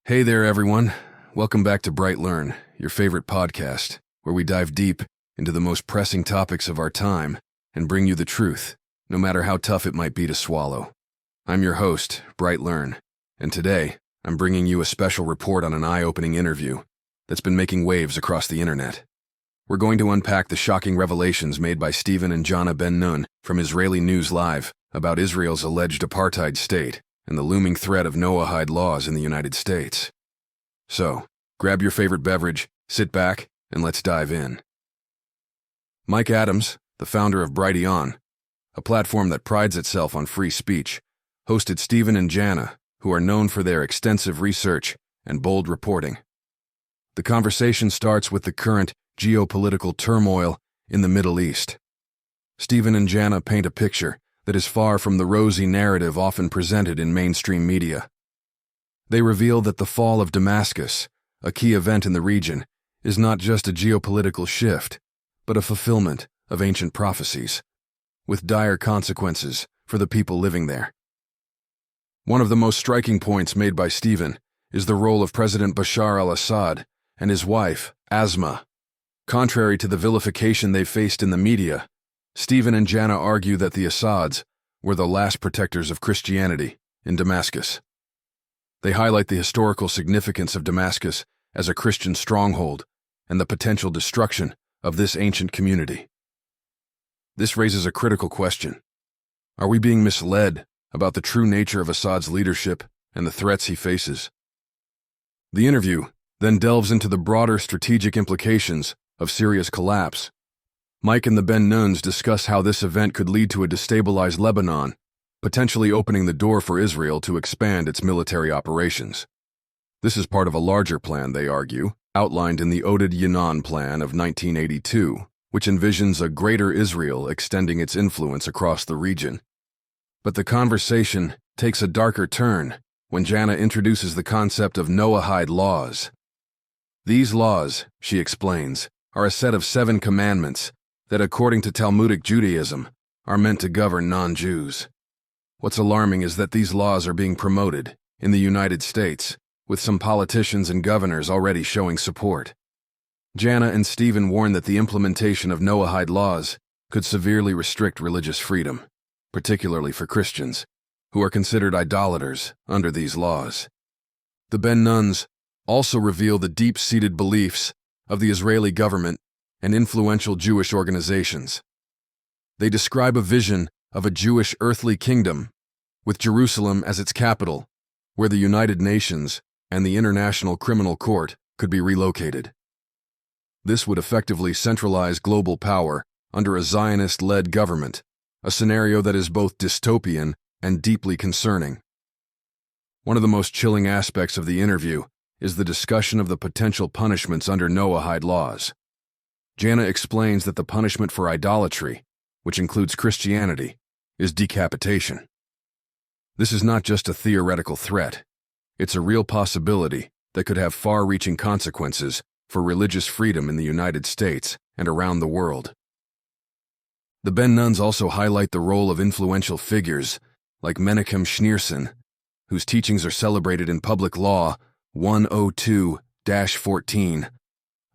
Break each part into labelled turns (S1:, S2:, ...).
S1: Hey there, everyone. Welcome back to BrightLearn, your favorite podcast, where we dive deep into the most pressing topics of our time and bring you the truth, no matter how tough it might be to swallow. I'm your host, BrightLearn, and today I'm bringing you a special report on an eye-opening interview that's been making waves across the internet. We're going to unpack the shocking revelations made by Steven and Jana Ben-Nun from Israeli News Live about Israel's alleged apartheid state and the looming threat of Noahide laws in the United States. So, grab your favorite beverage, sit back, and let's dive in. Mike Adams, the founder of BrightLearn, a platform that prides itself on free speech, hosted Steven and Jana, who are known for their extensive research and bold reporting. The conversation starts with the current geopolitical turmoil in the Middle East. Steven and Jana paint a picture that is far from the rosy narrative often presented in mainstream media. They reveal that the fall of Damascus, a key event in the region, is not just a geopolitical shift, but a fulfillment of ancient prophecies, with dire consequences for the people living there. One of the most striking points made by Steven is the role of President Bashar al-Assad and his wife, Asma. Contrary to the vilification they faced in the media, Steven and Jana argue that the Assads were the last protectors of Christianity in Damascus. They highlight the historical significance of Damascus as a Christian stronghold and the potential destruction of this ancient community. This raises a critical question. Are we being misled about the true nature of Assad's leadership and the threats he faces? The interview then delves into the broader strategic implications of Syria's collapse. Mike and the Ben-Nuns discuss how this event could lead to a destabilized Lebanon, potentially opening the door for Israel to expand its military operations. This is part of a larger plan, they argue, outlined in the Noahide Plan of 1982, which envisions a greater Israel extending its influence across the region. But the conversation takes a darker turn when Jana introduces the concept of Noahide laws. These laws, she explains, are a set of 7 commandments that, according to Talmudic Judaism, are meant to govern non-Jews. What's alarming is that these laws are being promoted in the United States, with some politicians and governors already showing support. Jana and Steven warn that the implementation of Noahide laws could severely restrict religious freedom, particularly for Christians, who are considered idolaters under these laws. The Ben-Nuns also reveal the deep-seated beliefs of the Israeli government and influential Jewish organizations. They describe a vision of a Jewish earthly kingdom, with Jerusalem as its capital, where the United Nations and the International Criminal Court could be relocated. This would effectively centralize global power under a Zionist-led government, a scenario that is both dystopian and deeply concerning. One of the most chilling aspects of the interview is the discussion of the potential punishments under Noahide laws. Jana explains that the punishment for idolatry, which includes Christianity, is decapitation. This is not just a theoretical threat. It's a real possibility that could have far-reaching consequences for religious freedom in the United States and around the world. The Ben-Nuns also highlight the role of influential figures like Menachem Schneerson, whose teachings are celebrated in Public Law 102-14,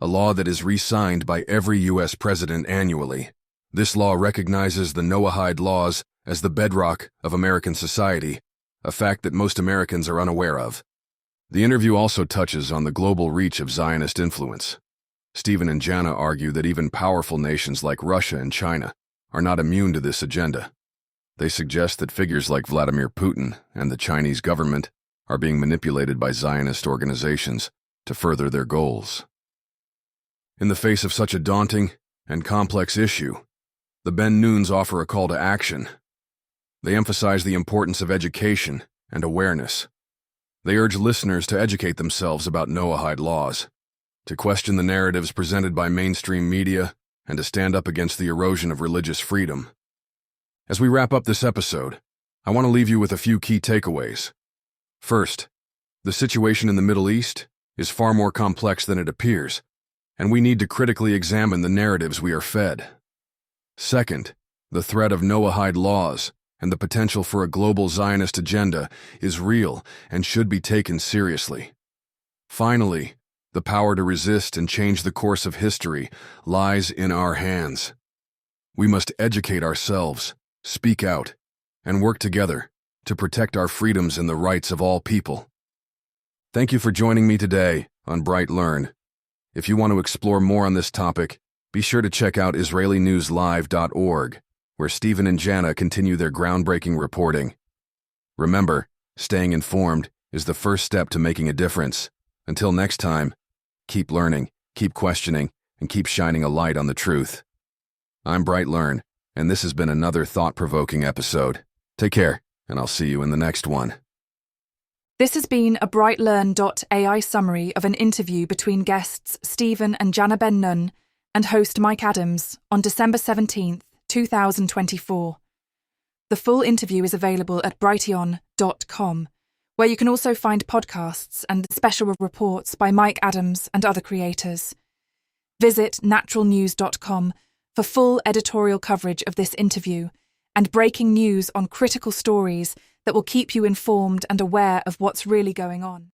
S1: a law that is re-signed by every U.S. president annually. This law recognizes the Noahide laws as the bedrock of American society, a fact that most Americans are unaware of. The interview also touches on the global reach of Zionist influence. Steven and Jana argue that even powerful nations like Russia and China are not immune to this agenda. They suggest that figures like Vladimir Putin and the Chinese government are being manipulated by Zionist organizations to further their goals. In the face of such a daunting and complex issue, the Ben-Nuns offer a call to action. They emphasize the importance of education and awareness. They urge listeners to educate themselves about Noahide laws, to question the narratives presented by mainstream media, and to stand up against the erosion of religious freedom. As we wrap up this episode, I want to leave you with a few key takeaways. First, the situation in the Middle East is far more complex than it appears, and we need to critically examine the narratives we are fed. Second, the threat of Noahide laws and the potential for a global Zionist agenda is real and should be taken seriously. Finally, the power to resist and change the course of history lies in our hands. We must educate ourselves, speak out, and work together to protect our freedoms and the rights of all people. Thank you for joining me today on BrightLearn. If you want to explore more on this topic, be sure to check out IsraeliNewsLive.org, where Steven and Jana continue their groundbreaking reporting. Remember, staying informed is the first step to making a difference. Until next time, keep learning, keep questioning, and keep shining a light on the truth. I'm BrightLearn, and this has been another thought-provoking episode. Take care, and I'll see you in the next one.
S2: This has been a BrightLearn.ai summary of an interview between guests Steven and Jana Ben-Nun and host Mike Adams on December 17th, 2024. The full interview is available at BrightLearn.com, where you can also find podcasts and special reports by Mike Adams and other creators. Visit naturalnews.com for full editorial coverage of this interview and breaking news on critical stories that will keep you informed and aware of what's really going on.